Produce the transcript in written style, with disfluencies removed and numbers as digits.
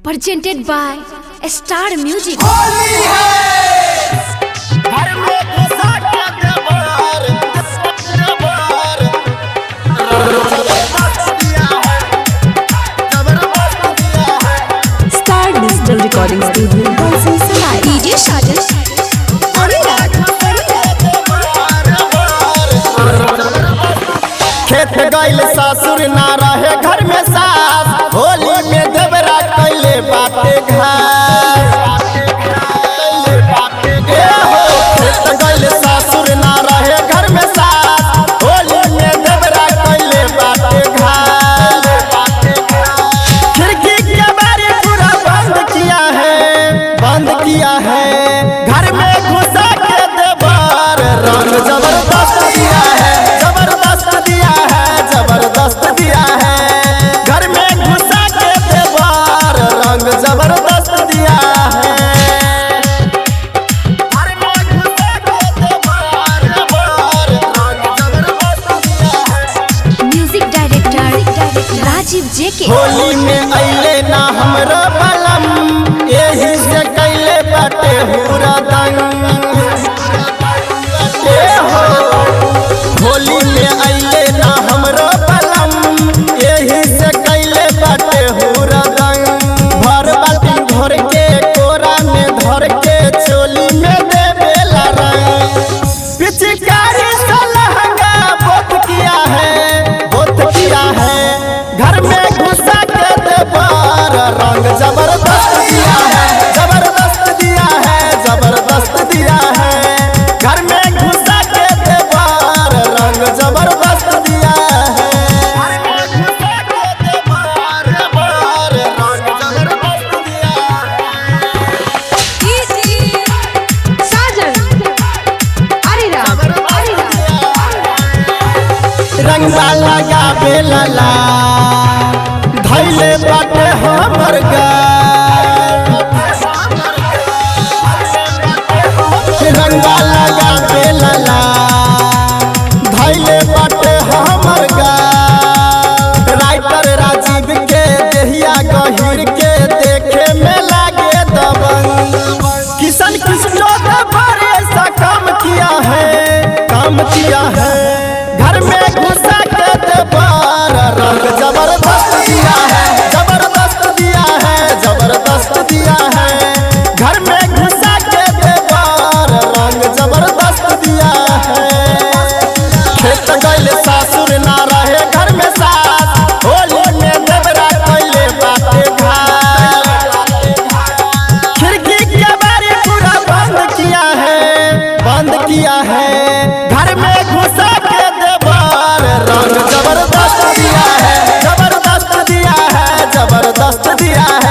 presented by Star Music. Star Digital Recording Studio, DJ Sajan. खेत गइल ससुर ना रहे घर में सास, होली में देवरा कैले बाटे घर। खेत गइल ससुर ना रहे घर में सास, होली में देवरा कैले बाटे घर। खिड़की के बारी पूरा बंद किया है, घर में घुसा के देवर रंग जबरदस्त दिया है, जबरदस्त दिया है। घर में घुसा के देवर रंग जबरदस्त दिया है। घर में घुसा के देवर रंग जबरदस्त दिया है। Music Director Rajiv JK. Holi में अइले ना हमरा बलम, यही से कैले बाटे हुरा दंग। होली में अइले ना हमरा बलम, यही से कैले बाटे हुरा दंग। भर बाल्टी भर के कोरा में धर के चोली में देवेला रंग। पिचकारी से लहंगा बोत किया है। घर में घुसा के देवर रंग जबरदस्त दिया है, जबरदस्त दिया है। घर में घुसा के देवर रंग जबरदस्त दिया है। घर में घुसा के देवर रंग जबरदस्त दिया है। Sajan, Arira, रंगवा लगावे लला धैले बाटे हमर गाल। रंगवा लगावे लला धैले बाटे हमर गाल। राइटर राजीव के देहिया गहिर के देखे में लागे दबंग। किशन बड़े सा काम किया है। घर में घुसा के देवर रंग जबरदस्त दिया है, जबरदस्त दिया है। घर में घुसा के देवर रंग जबरदस्त दिया है। खेत गइल ससुर ना रहे घर में सास, होली में देवरा कैले बाटे घर। खिड़की के बारी पूरा बंद किया है। घर में घुसा के देवर रंग जबरदस्त दिया है, जबरदस्त दिया है।